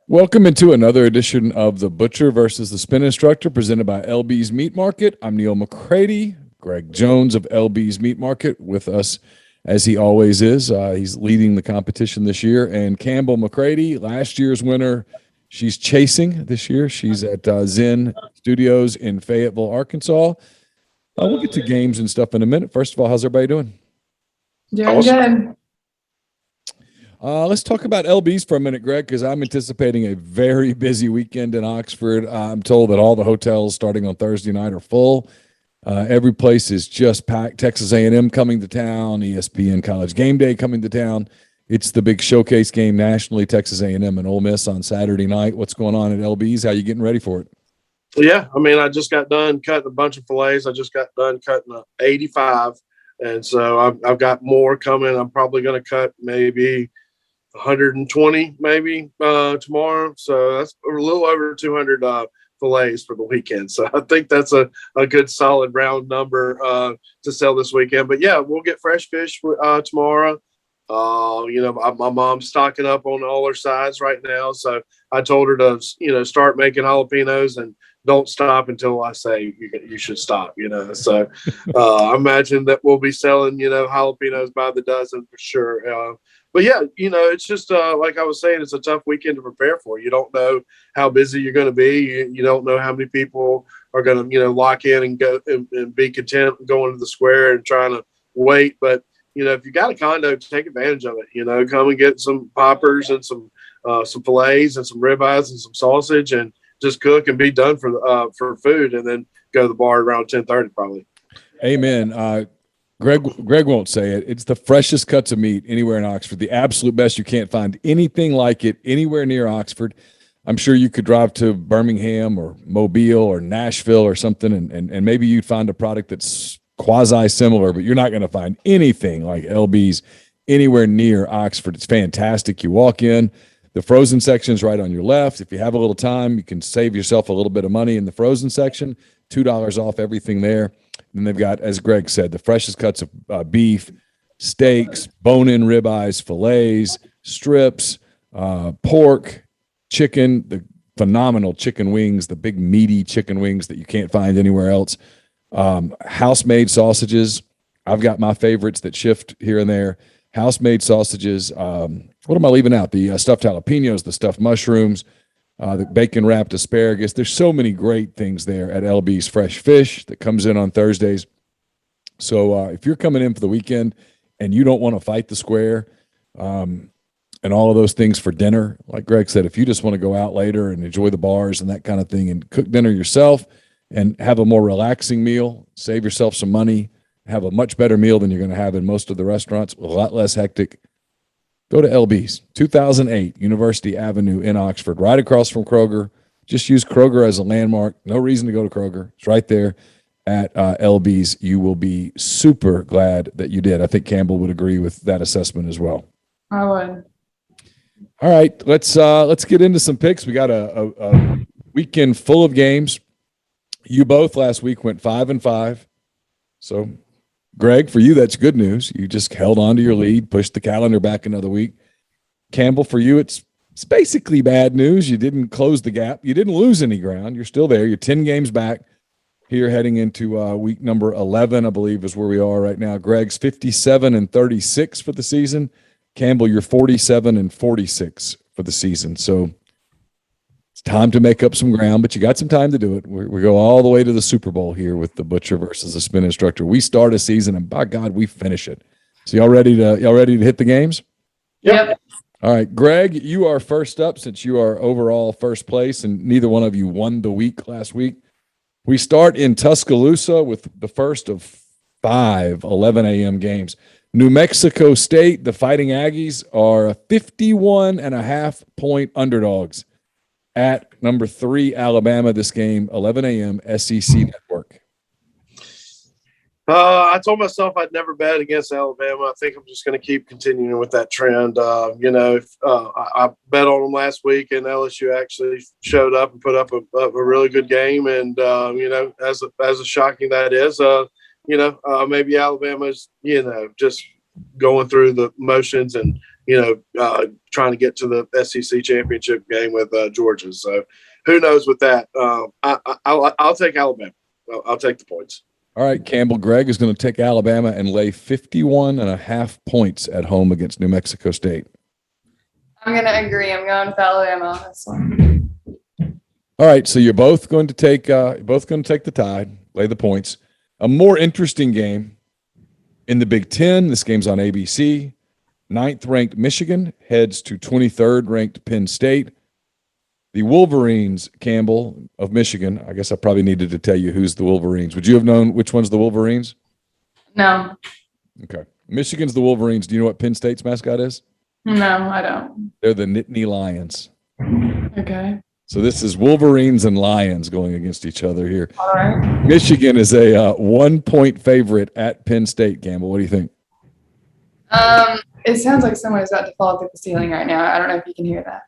Welcome into another edition of The Butcher versus the Spin Instructor presented by LB's Meat Market. I'm Neil McCready, Greg Jones of LB's Meat Market with us as he always is. He's leading the competition this year. And Campbell McCready, last year's winner, she's chasing this year. She's at Zen Studios in Fayetteville, Arkansas. We'll get to games and stuff in a minute. First of all, how's everybody doing? Doing good. Let's talk about LB's for a minute, Greg, because I'm anticipating a very busy weekend in Oxford. I'm told that all the hotels starting on Thursday night are full. Every place is just packed. Texas A&M coming to town, ESPN College Game Day coming to town. It's the big showcase game nationally, Texas A&M and Ole Miss on Saturday night. What's going on at LB's? How you getting ready for it? Yeah, I mean, I just got done cutting a bunch of fillets. I just got done cutting 85, and so I've got more coming. I'm probably going to cut maybe 120 maybe tomorrow. So that's a little over 200 fillets for the weekend. So I think that's a good solid round number to sell this weekend. But yeah, we'll get fresh fish tomorrow. My mom's stocking up on all her sides right now. So I told her to, start making jalapenos and don't stop until I say you should stop, So I imagine that we'll be selling, jalapenos by the dozen for sure. But yeah, it's just like I was saying, it's a tough weekend to prepare for. You don't know how busy you're going to be. You don't know how many people are going to, lock in and go and be content going to the square and trying to wait. But, if you got a condo, take advantage of it. Come and get some poppers and some fillets and some ribeyes and some sausage and just cook and be done for food, and then go to the bar around 10:30 probably. Amen. Greg won't say it. It's the freshest cuts of meat anywhere in Oxford. The absolute best. You can't find anything like it anywhere near Oxford. I'm sure you could drive to Birmingham or Mobile or Nashville or something, and maybe you'd find a product that's quasi-similar, but you're not going to find anything like LB's anywhere near Oxford. It's fantastic. You walk in, the frozen section is right on your left. If you have a little time, you can save yourself a little bit of money in the frozen section, $2 off everything there. And they've got, as Greg said, the freshest cuts of beef, steaks, bone-in ribeyes, fillets, strips, pork, chicken, the phenomenal chicken wings, the big meaty chicken wings that you can't find anywhere else. House-made sausages. I've got my favorites that shift here and there. House-made sausages. What am I leaving out? The stuffed jalapenos, the stuffed mushrooms, the bacon-wrapped asparagus. There's so many great things there at LB's Fresh Fish that comes in on Thursdays. So if you're coming in for the weekend and you don't want to fight the square and all of those things for dinner, like Greg said, if you just want to go out later and enjoy the bars and that kind of thing and cook dinner yourself and have a more relaxing meal, save yourself some money, have a much better meal than you're going to have in most of the restaurants, a lot less hectic, go to LB's, 2008 University Avenue in Oxford, right across from Kroger. Just use Kroger as a landmark. No reason to go to Kroger. It's right there at LB's. You will be super glad that you did. I think Campbell would agree with that assessment as well. I would. All right, let's get into some picks. We got a weekend full of games. You both last week went 5-5. So, Greg, for you, that's good news. You just held on to your lead, pushed the calendar back another week. Campbell, for you, it's basically bad news. You didn't close the gap. You didn't lose any ground. You're still there. You're 10 games back here heading into week number 11, I believe, is where we are right now. Greg's 57-36 for the season. Campbell, you're 47-46 for the season. So it's time to make up some ground, but you got some time to do it. We go all the way to the Super Bowl here with the Butcher versus the Spin Instructor. We start a season, and by God, we finish it. So y'all ready to hit the games? Yep. All right, Greg, you are first up since you are overall first place, and neither one of you won the week last week. We start in Tuscaloosa with the first of 5 11 a.m. games. New Mexico State, the Fighting Aggies, are 51.5-point underdogs at number 3 Alabama. This game, 11 a.m. SEC Network. I told myself I'd never bet against Alabama. I think I'm just going to keep continuing with that trend. I bet on them last week, and LSU actually showed up and put up a really good game. And as shocking that is, maybe Alabama's just going through the motions and trying to get to the SEC championship game with Georgia. So who knows with that? I'll take Alabama. I'll take the points. All right, Campbell. Greg is going to take Alabama and lay 51.5 points at home against New Mexico State. I'm going to agree. I'm going with Alabama on this one. All right, so you're both going to take the Tide, lay the points. A more interesting game in the Big Ten. This game's on ABC. 9th-ranked Michigan heads to 23rd-ranked Penn State. The Wolverines, Campbell, of Michigan. I guess I probably needed to tell you who's the Wolverines. Would you have known which one's the Wolverines? No. Okay. Michigan's the Wolverines. Do you know what Penn State's mascot is? No, I don't. They're the Nittany Lions. Okay. So this is Wolverines and Lions going against each other here. All right. Michigan is a 1-point favorite at Penn State, Campbell. What do you think? It sounds like someone is about to fall through the ceiling right now. I don't know if you can hear that.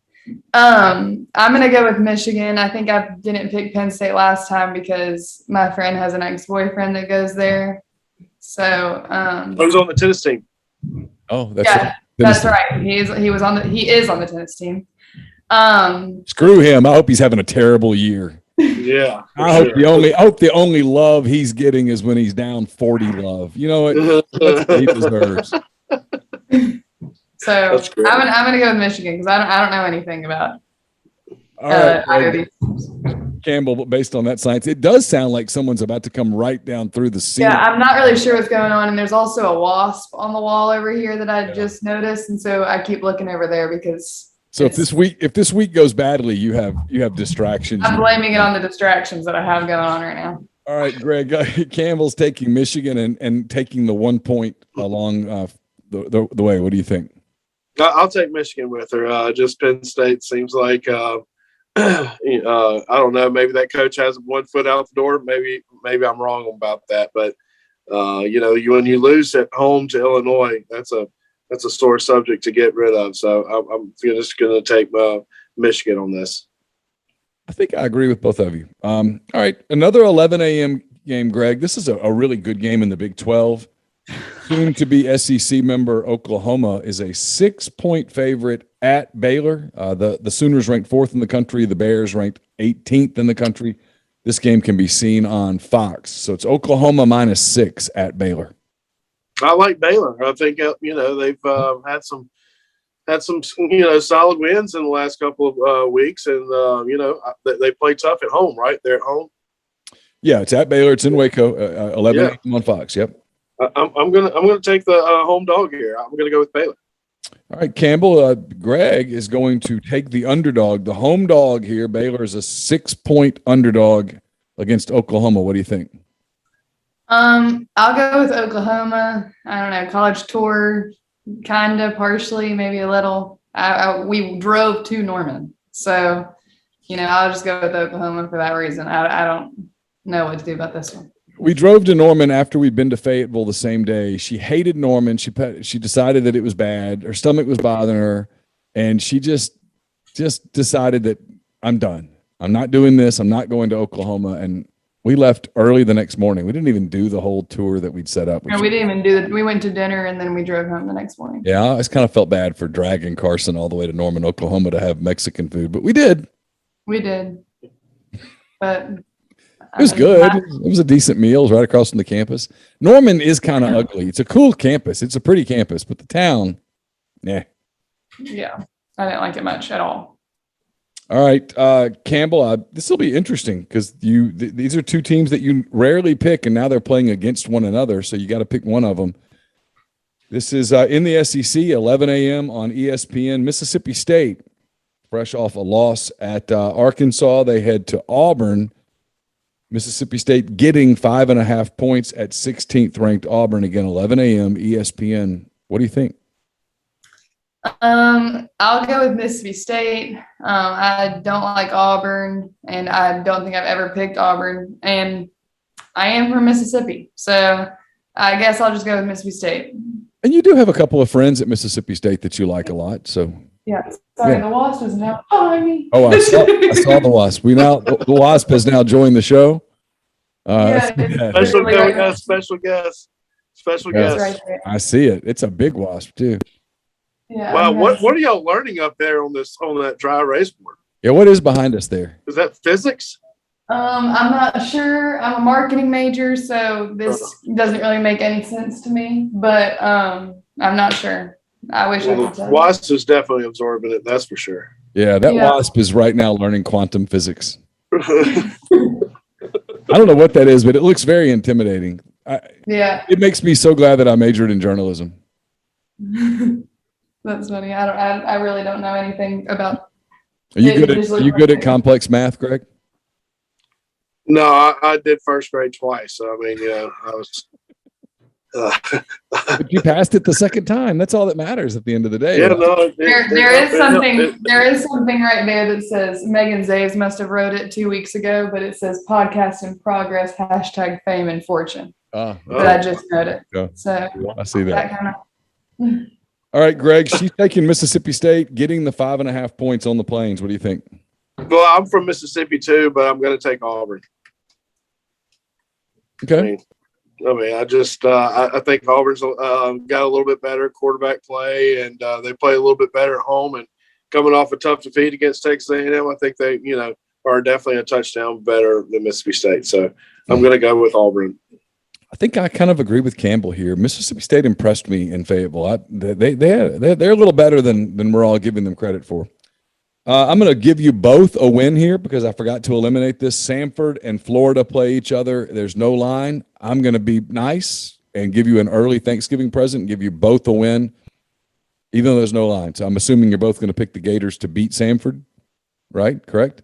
I'm going to go with Michigan. I think I didn't pick Penn State last time because my friend has an ex-boyfriend that goes there. So, Who's on the tennis team? Oh, that's yeah, right. that's right. He is on the tennis team. Screw him. I hope he's having a terrible year. Yeah. I hope the only love he's getting is when he's down 40 love. You know what? That's what he deserves. So I'm gonna go with Michigan because I don't know anything about All right, either of these. Campbell, based on that science, it does sound like someone's about to come right down through the ceiling. Yeah, I'm not really sure what's going on, and there's also a wasp on the wall over here that I just noticed, and so I keep looking over there because. So if this week goes badly, you have distractions. I'm blaming it on the distractions that I have going on right now. All right, Greg. Campbell's taking Michigan and taking the 1 point along the way. What do you think? I'll take Michigan with her. Just Penn State seems like I don't know. Maybe that coach has 1 foot out the door. Maybe I'm wrong about that. But when you lose at home to Illinois, that's a sore subject to get rid of. So I'm just going to take Michigan on this. I think I agree with both of you. All right, another 11 a.m. game, Greg. This is a really good game in the Big 12. Soon to be SEC member Oklahoma is a 6-point favorite at Baylor. The Sooners ranked 4th in the country. The Bears ranked 18th in the country. This game can be seen on Fox. So it's Oklahoma -6 at Baylor. I like Baylor. I think they've had some solid wins in the last couple of weeks, and they play tough at home. Right, they're at home. Yeah, it's at Baylor. It's in Waco. 11 a.m. on Fox. Yep. I'm gonna take the home dog here. I'm gonna go with Baylor. All right, Campbell. Greg is going to take the underdog, the home dog here. Baylor is a 6-point underdog against Oklahoma. What do you think? I'll go with Oklahoma. I don't know, college tour, kind of, partially, maybe a little. We drove to Norman, so I'll just go with Oklahoma for that reason. I don't know what to do about this one. We drove to Norman after we'd been to Fayetteville the same day. She hated Norman. She decided that it was bad. Her stomach was bothering her, and she just decided that I'm done. I'm not doing this. I'm not going to Oklahoma. And we left early the next morning. We didn't even do the whole tour that we'd set up. No, we didn't even do it. We went to dinner and then we drove home the next morning. Yeah, I just kind of felt bad for dragging Carson all the way to Norman, Oklahoma to have Mexican food, but we did. We did. But it was good. It was a decent meal. It was right across from the campus. Norman is kind of ugly. It's a cool campus. It's a pretty campus, but the town, nah. Yeah, I didn't like it much at all. All right, Campbell, this will be interesting because these are two teams that you rarely pick, and now they're playing against one another, so you got to pick one of them. This is in the SEC, 11 a.m. on ESPN. Mississippi State, fresh off a loss at Arkansas. They head to Auburn. Mississippi State getting 5.5 points at 16th ranked Auburn. Again, 11 a.m. ESPN. What do you think? I'll go with Mississippi State. I don't like Auburn, and I don't think I've ever picked Auburn. And I am from Mississippi, so I guess I'll just go with Mississippi State. And you do have a couple of friends at Mississippi State that you like a lot, so. Yeah. Sorry, the Wasp is now behind me. Oh, I saw the Wasp. The Wasp has now joined the show. Special guest. Right, I see it. It's a big Wasp too. Yeah. Wow, I'm what are y'all learning up there on that dry erase board? Yeah, what is behind us there? Is that physics? I'm not sure. I'm a marketing major, so this doesn't really make any sense to me, but I'm not sure. I wish I Well, could the tell. WASP is definitely absorbing it, that's for sure. Yeah, that Yeah. wasp is right now learning quantum physics. I don't know what that is, but it looks very intimidating. Yeah. It makes me so glad that I majored in journalism. That's funny. I really don't know anything about Are you it. good It at just are looks you good like at complex math, Greg? No, I did first grade twice. So, I mean, yeah, I was. But you passed it the second time. That's all that matters at the end of the day. Yeah, Right? no, there is something right there that says Megan Zaves must have wrote it 2 weeks ago, but it says podcast in progress, #fame and fortune. But I just wrote it. Yeah. So I see that. kind of. All right, Greg, she's taking Mississippi State, getting the 5.5 points on the Plains. What do you think? Well, I'm from Mississippi too, but I'm going to take Auburn. Okay. I just I think Auburn's got a little bit better quarterback play, and they play a little bit better at home. And coming off a tough defeat against Texas A&M, I think they are definitely a touchdown better than Mississippi State. So I'm going to go with Auburn. I think I kind of agree with Campbell here. Mississippi State impressed me in Fayetteville. They're a little better than we're all giving them credit for. I'm going to give you both a win here because I forgot to eliminate this. Samford and Florida play each other. There's no line. I'm going to be nice and give you an early Thanksgiving present and give you both a win, even though there's no line. So I'm assuming you're both going to pick the Gators to beat Samford, right? Correct?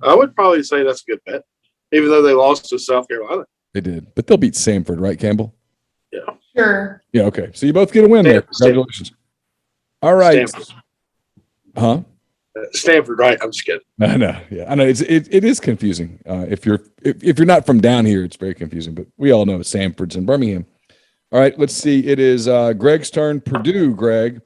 I would probably say that's a good bet, even though they lost to South Carolina. They did, but they'll beat Samford, right, Campbell? Yeah. Sure. Yeah, okay. So you both get a win there. Congratulations. All right. Stanford. Huh? Stanford, right? I'm just kidding. No. Yeah, I know it is confusing. If you're not from down here, it's very confusing. But we all know Samford's in Birmingham. All right, let's see. It is Greg's turn. Purdue. Greg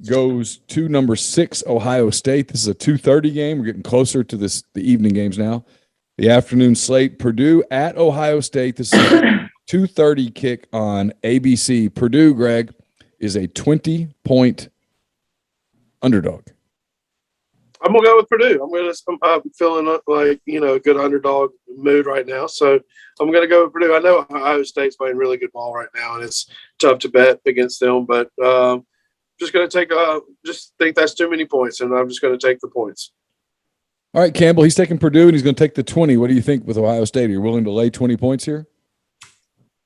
goes to number 6, Ohio State. This is a 2:30 game. We're getting closer to the evening games now. The afternoon slate. Purdue at Ohio State. This is a 2:30 kick on ABC. Purdue, Greg, is a 20-point underdog. I'm gonna go with Purdue. I'm feeling like a good underdog mood right now, so I'm gonna go with Purdue. I know Ohio State's playing really good ball right now, and it's tough to bet against them. But just gonna take. Just think that's too many points, and I'm just gonna take the points. All right, Campbell. He's taking Purdue, and he's going to take the 20. What do you think with Ohio State? Are you willing to lay 20 points here?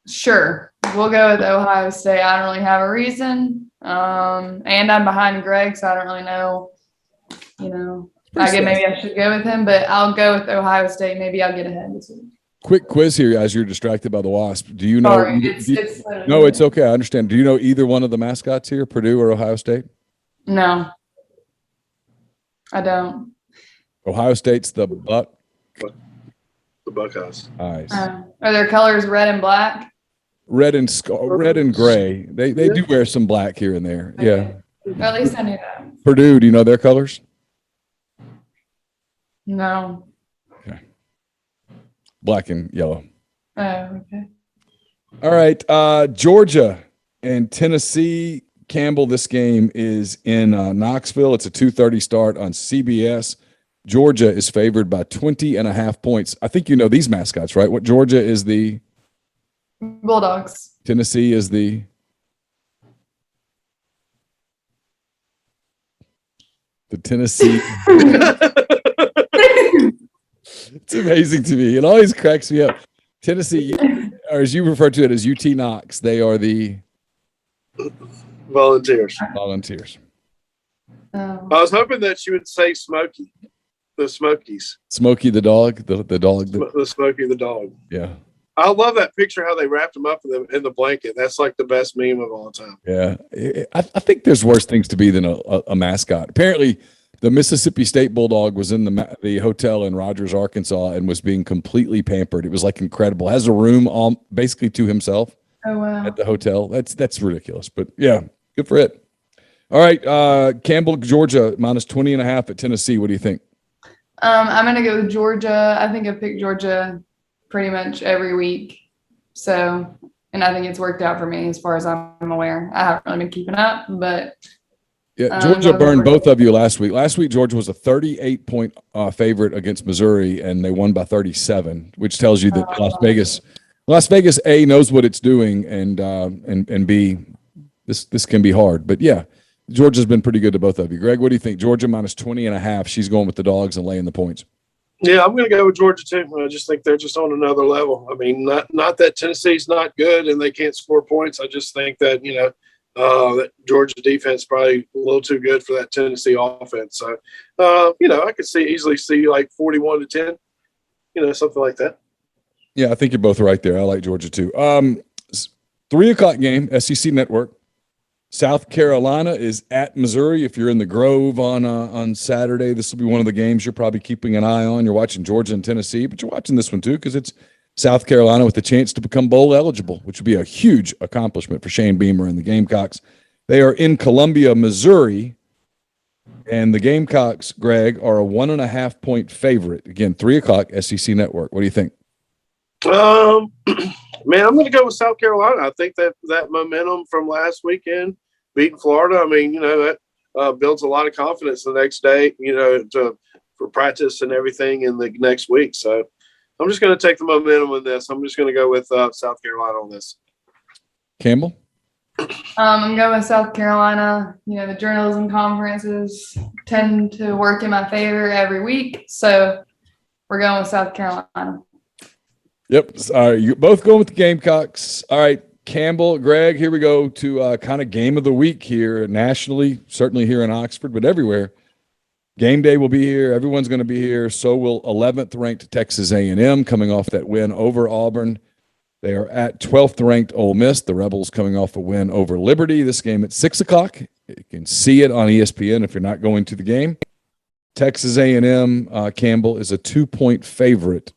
Sure. We'll go with Ohio State. I don't really have a reason, and I'm behind Greg, so I don't really know. Maybe I should go with him, but I'll go with Ohio State. Maybe I'll get ahead this week. Quick quiz here as you're distracted by the Wasp. Do you know? Sorry, No, it's okay. I understand. Do you know either one of the mascots here, Purdue or Ohio State? No, I don't. Ohio State's the Buck. The Buckeyes. Nice. Are their colors red and black? Red and gray. They do wear some black here and there. Okay. Yeah. Well, at least I knew that. Purdue, do you know their colors? No. Okay. Black and yellow. Oh, okay. All right. Georgia and Tennessee. Campbell, this game is in Knoxville. It's a 2:30 start on CBS. Georgia is favored by 20.5 points. I think you know these mascots, right? What Georgia is the Bulldogs. Tennessee is the Tennessee. It's amazing to me. It always cracks me up. Tennessee, or as you refer to it as UT Knox, they are the Volunteers. Oh. I was hoping that you would say Smokey, the Smokies, Smokey the dog, the dog. the Smokey the dog. Yeah. I love that picture how they wrapped him up in the blanket. That's like the best meme of all time. Yeah. I think there's worse things to be than a mascot. Apparently, the Mississippi State Bulldog was in the hotel in Rogers, Arkansas, and was being completely pampered. It was like incredible. Has a room all basically to himself. Oh, wow. At the hotel. That's ridiculous. But yeah, good for it. All right. Campbell, Georgia, minus 20.5 at Tennessee. What do you think? I'm going to go with Georgia. I think I've picked Georgia pretty much every week. So, and I think it's worked out for me as far as I'm aware. I haven't really been keeping up, but Yeah, Georgia burned both of you last week. Last week, Georgia was a 38-point favorite against Missouri, and they won by 37, which tells you that Las Vegas A knows what it's doing, and B, this can be hard. But yeah, Georgia's been pretty good to both of you. Greg, what do you think? Georgia minus 20.5. She's going with the dogs and laying the points. Yeah, I'm going to go with Georgia too. I just think they're just on another level. I mean, not that Tennessee's not good and they can't score points. I just think that that Georgia defense probably a little too good for that Tennessee offense. So, I could easily see like 41-10, something like that. Yeah, I think you're both right there. I like Georgia too. 3:00 game, SEC Network. South Carolina is at Missouri. If you're in the Grove on Saturday, this will be one of the games you're probably keeping an eye on. You're watching Georgia and Tennessee, but you're watching this one too because it's South Carolina with the chance to become bowl eligible, which would be a huge accomplishment for Shane Beamer and the Gamecocks. They are in Columbia, Missouri, and the Gamecocks, Greg, are a 1.5-point favorite. Again, 3:00 SEC Network. What do you think? Man, I'm going to go with South Carolina. I think that momentum from last weekend, beating Florida, I mean, that builds a lot of confidence the next day, for practice and everything in the next week. So I'm just going to take the momentum in this. I'm just going to go with South Carolina on this. Campbell? I'm going with South Carolina. The journalism conferences tend to work in my favor every week. So we're going with South Carolina. Yep. All right. You're both going with the Gamecocks. All right. Campbell, Greg, here we go to kind of game of the week here nationally, certainly here in Oxford, but everywhere. Game day will be here. Everyone's going to be here. So will 11th ranked Texas A&M coming off that win over Auburn. They are at 12th ranked Ole Miss. The Rebels coming off a win over Liberty. This game at 6:00. You can see it on ESPN if you're not going to the game. Texas A&M, Campbell, is a 2-point favorite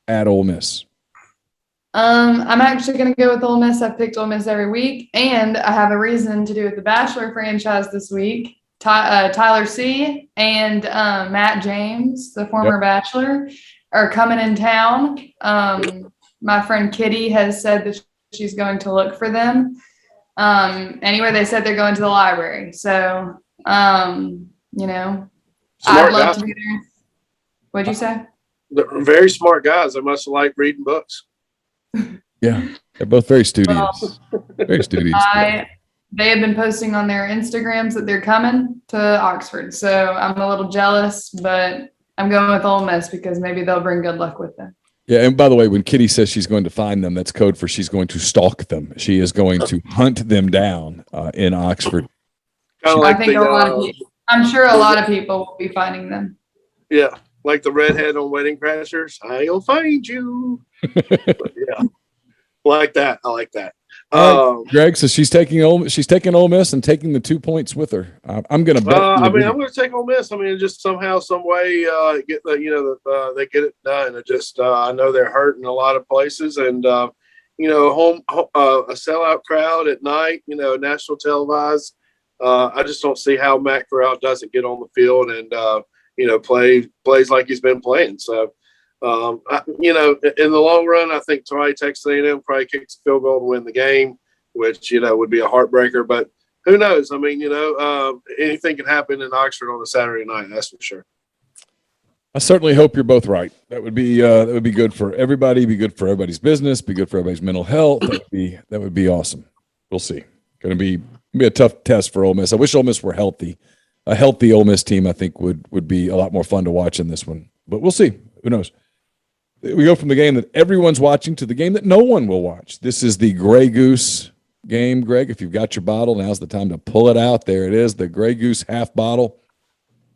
at Ole Miss. I'm actually going to go with Ole Miss. I've picked Ole Miss every week, and I have a reason to do with the Bachelor franchise this week. Tyler C. and Matt James, the former Bachelor, are coming in town. My friend Kitty has said that she's going to look for them. Anyway, they said they're going to the library. So, I'd love to be there. What'd you say? They're very smart guys. They must have liked reading books. Yeah, they're both very studious. Very studious. They have been posting on their Instagrams that they're coming to Oxford. So I'm a little jealous, but I'm going with Ole Miss because maybe they'll bring good luck with them. Yeah, and by the way, when Kitty says she's going to find them, that's code for she's going to stalk them. She is going to hunt them down in Oxford. I'm sure a lot of people will be finding them. Yeah, like the redhead on Wedding Crashers. I'll find you. Yeah, like that. I like that. Greg, so she's taking Ole Miss and taking the 2 points with her. I'm going to bet. I'm going to take Ole Miss. I mean, just somehow, some way, they get it done. I know they're hurting a lot of places, and a sellout crowd at night. National televised. I just don't see how Matt Corral doesn't get on the field and plays like he's been playing. So. In the long run, I think Texas A&M probably kicks a field goal to win the game, which, would be a heartbreaker. But who knows? I mean, anything can happen in Oxford on a Saturday night. That's for sure. I certainly hope you're both right. That would be good for everybody. Be good for everybody's business. Be good for everybody's mental health. That would be awesome. We'll see. Going to be a tough test for Ole Miss. I wish Ole Miss were healthy. A healthy Ole Miss team, I think, would be a lot more fun to watch in this one. But we'll see. Who knows? We go from the game that everyone's watching to the game that no one will watch. This is the Grey Goose game, Greg. If you've got your bottle, now's the time to pull it out. There it is, the Grey Goose half bottle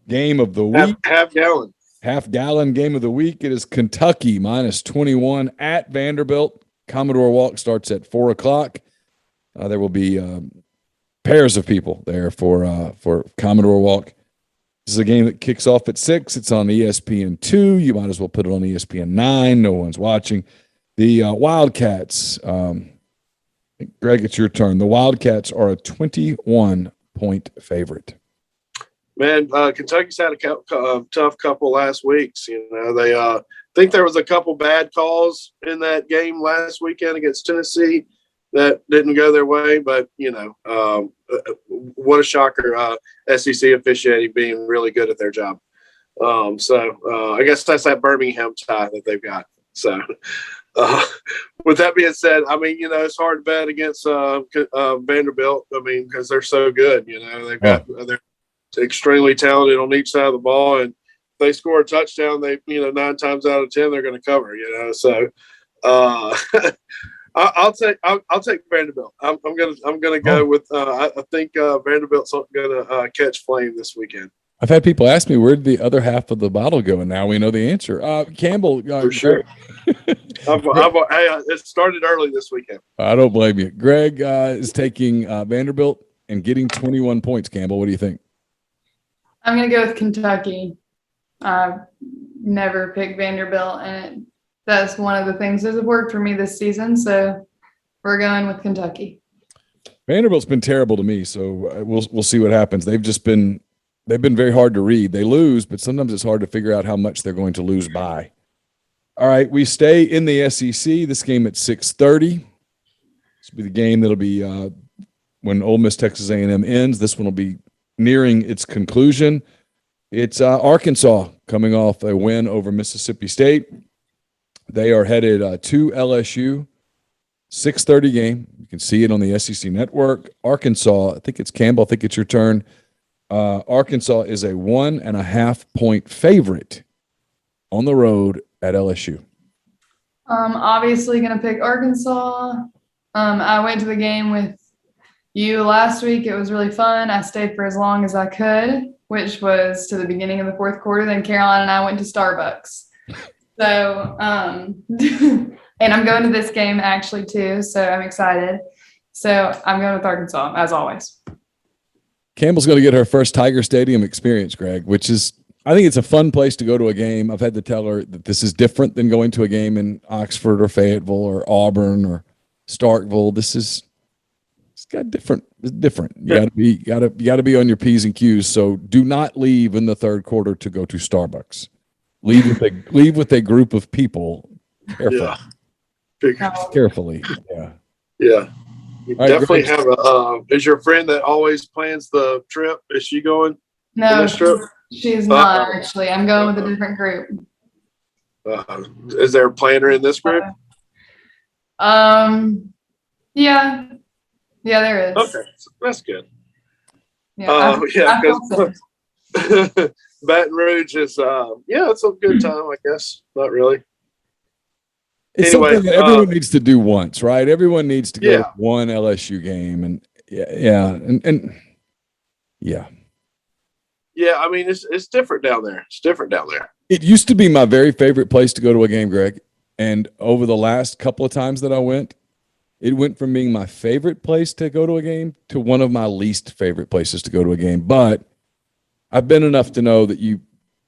game of the week. Half gallon. Half gallon game of the week. It is Kentucky minus 21 at Vanderbilt. Commodore Walk starts at 4:00. There will be pairs of people there for Commodore Walk. This is a game that kicks off at 6. It's on ESPN2. You might as well put it on ESPN9. No one's watching. The Wildcats, Greg, it's your turn. The Wildcats are a 21-point favorite. Man, Kentucky's had a tough couple last weeks. They think there was a couple bad calls in that game last weekend against Tennessee. that didn't go their way, but what a shocker. SEC officiating being really good at their job. I guess that's that Birmingham tie that they've got. So, with that being said, I mean, it's hard to bet against Vanderbilt. I mean, because they're so good. They're extremely talented on each side of the ball, and if they score a touchdown, 9 times out of 10 they're going to cover. So, I'll take Vanderbilt. I'm gonna go with. I think Vanderbilt's going to catch flame this weekend. I've had people ask me where did the other half of the bottle go, and now we know the answer. Campbell, For sure. It started early this weekend. I don't blame you. Greg is taking Vanderbilt and getting 21 points. Campbell, what do you think? I'm going to go with Kentucky. I've never picked Vanderbilt, and that's one of the things that has worked for me this season. So we're going with Kentucky. Vanderbilt's been terrible to me, so we'll see what happens. They've been very hard to read. They lose, but sometimes it's hard to figure out how much they're going to lose by. All right, we stay in the SEC. This game at 6:30. This will be the game that'll be when Ole Miss Texas A&M ends. This one will be nearing its conclusion. It's Arkansas coming off a win over Mississippi State. They are headed to LSU. 6:30 game. You can see it on the SEC network. Arkansas, I think it's Campbell. I think it's your turn. Arkansas is a 1.5 point favorite on the road at LSU. Obviously going to pick Arkansas. I went to the game with you last week. It was really fun. I stayed for as long as I could, which was to the beginning of the fourth quarter. Then Caroline and I went to Starbucks. So, and I'm going to this game actually too. So I'm excited. So I'm going with Arkansas as always. Campbell's going to get her first Tiger Stadium experience, Greg, which is, I think it's a fun place to go to a game. I've had to tell her that this is different than going to a game in Oxford or Fayetteville or Auburn or Starkville. It's different. You got to be on your P's and Q's. So do not leave in the third quarter to go to Starbucks. Leave with a group of people carefully. Yeah. Carefully. Yeah. Yeah. You right, definitely Greg. have is your friend that always plans the trip? Is she going? No, this trip? she's not actually. I'm going with a different group. Is there a planner in this group? Yeah, there is. Okay, that's good. Yeah, Yeah, because Baton Rouge is it's a good time, I guess. Not really. It's Anyway, something that everyone needs to do once, right? Everyone needs to go to one LSU game, and yeah. Yeah, I mean it's different down there. It used to be my very favorite place to go to a game, Greg, and over the last couple of times that I went, it went from being my favorite place to go to a game to one of my least favorite places to go to a game. But I've been enough to know that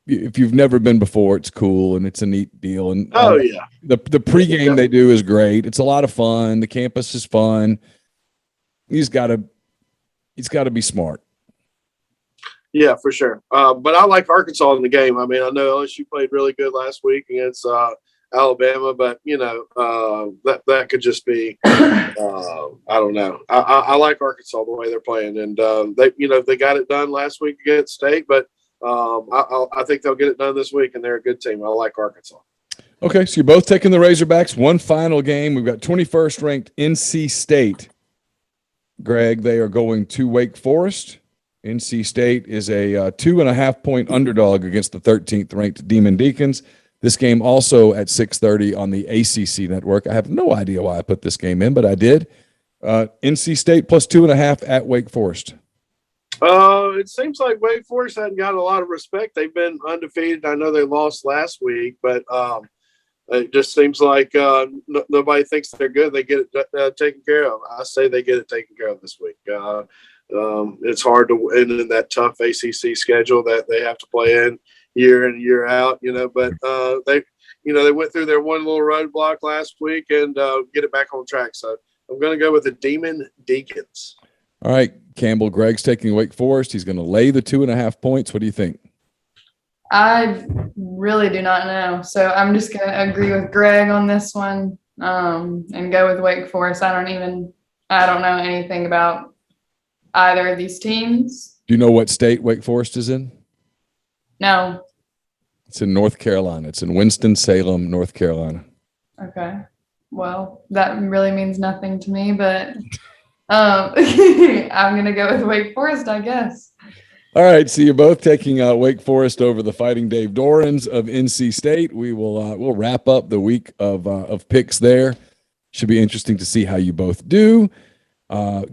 if you've never been before, it's cool and it's a neat deal. And the pregame they do is great. It's a lot of fun. The campus is fun. He's got to be smart. Yeah, for sure. But I like Arkansas in the game. I mean, I know LSU played really good last week against Alabama, but that could just be I don't know. I like Arkansas the way they're playing, and they got it done last week against State, but I think they'll get it done this week, and they're a good team. I like Arkansas. Okay, so you're both taking the Razorbacks. One final game. We've got 21st ranked NC State. Greg, they are going to Wake Forest. NC State is a 2.5 point underdog against the 13th ranked Demon Deacons. This game also at 6:30 on the ACC network. I have no idea why I put this game in, but I did. NC State plus 2.5 at Wake Forest. It seems like Wake Forest hadn't got a lot of respect. They've been undefeated. I know they lost last week, but it just seems like nobody thinks they're good. They get it taken care of. I say they get it taken care of this week. It's hard to win in that tough ACC schedule that they have to play in year in and year out, but they went through their one little roadblock last week and get it back on track. So I'm going to go with the Demon Deacons. All right, Campbell. Greg's taking Wake Forest. He's going to lay the 2.5 points. What do you think? I really do not know. So I'm just going to agree with Greg on this one and go with Wake Forest. I don't even I don't know anything about either of these teams. Do you know what state Wake Forest is in? No. It's in North Carolina. It's in Winston-Salem, North Carolina. Okay. Well, that really means nothing to me, but I'm going to go with Wake Forest, I guess. All right, so you're both taking Wake Forest over the Fighting Dave Dorans of NC State. We will we'll wrap up the week of picks there. Should be interesting to see how you both do.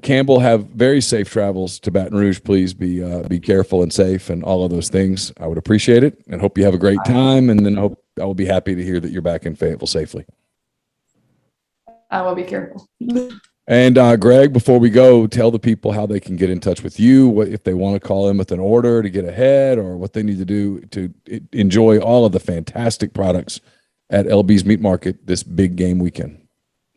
Campbell, have very safe travels to Baton Rouge. Please be careful and safe and all of those things. I would appreciate it and hope you have a great time. And then I will be happy to hear that you're back in Fayetteville safely. I will be careful. And Greg, before we go, tell the people how they can get in touch with you, what if they want to call in with an order to get ahead, or what they need to do to enjoy all of the fantastic products at LB's Meat Market this big game weekend.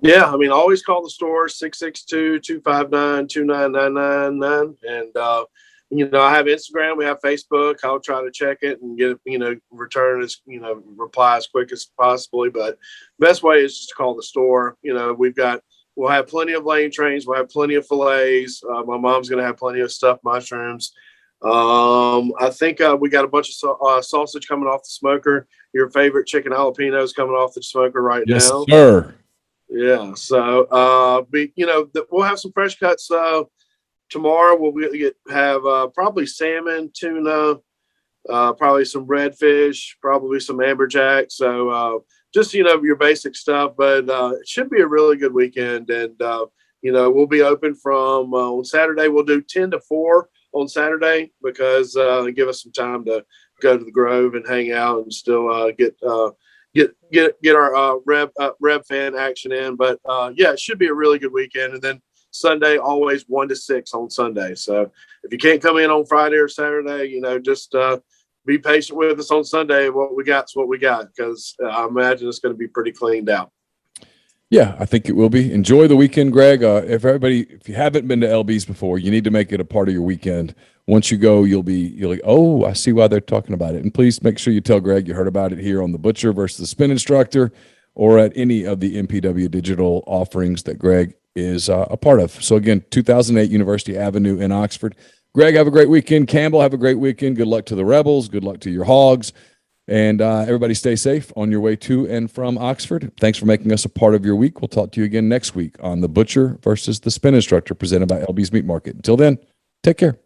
Yeah, I mean, always call the store 662-259-2999. And, I have Instagram, we have Facebook. I'll try to check it and get, return as, reply as quick as possibly. But best way is just to call the store. We'll have plenty of lane trains. We'll have plenty of fillets. My mom's going to have plenty of stuffed mushrooms. I think we got a bunch of sausage coming off the smoker. Your favorite chicken jalapenos coming off the smoker right Yes, now. sir. Yeah. So, we'll have some fresh cuts tomorrow. We'll have probably salmon, tuna, probably some redfish, probably some amberjack. So, just, your basic stuff, but it should be a really good weekend. And, we'll be open from on Saturday. We'll do 10 to 4 on Saturday because give us some time to go to the Grove and hang out and still get our Rev fan action in. But it should be a really good weekend. And then Sunday, always 1 to 6 on Sunday. So if you can't come in on Friday or Saturday, just be patient with us on Sunday. What we got is what we got, because I imagine it's going to be pretty cleaned out. Yeah, I think it will be. Enjoy the weekend, Greg. If you haven't been to LB's before, you need to make it a part of your weekend. Once you go, you'll like, oh, I see why they're talking about it. And please make sure you tell Greg you heard about it here on the Butcher versus the Spin Instructor, or at any of the MPW digital offerings that Greg is a part of. So again, 2008 University Avenue in Oxford. Greg, have a great weekend. Campbell, have a great weekend. Good luck to the Rebels. Good luck to your Hogs. And everybody stay safe on your way to and from Oxford. Thanks for making us a part of your week. We'll talk to you again next week on The Butcher versus the Spin Instructor, presented by LB's Meat Market. Until then, take care.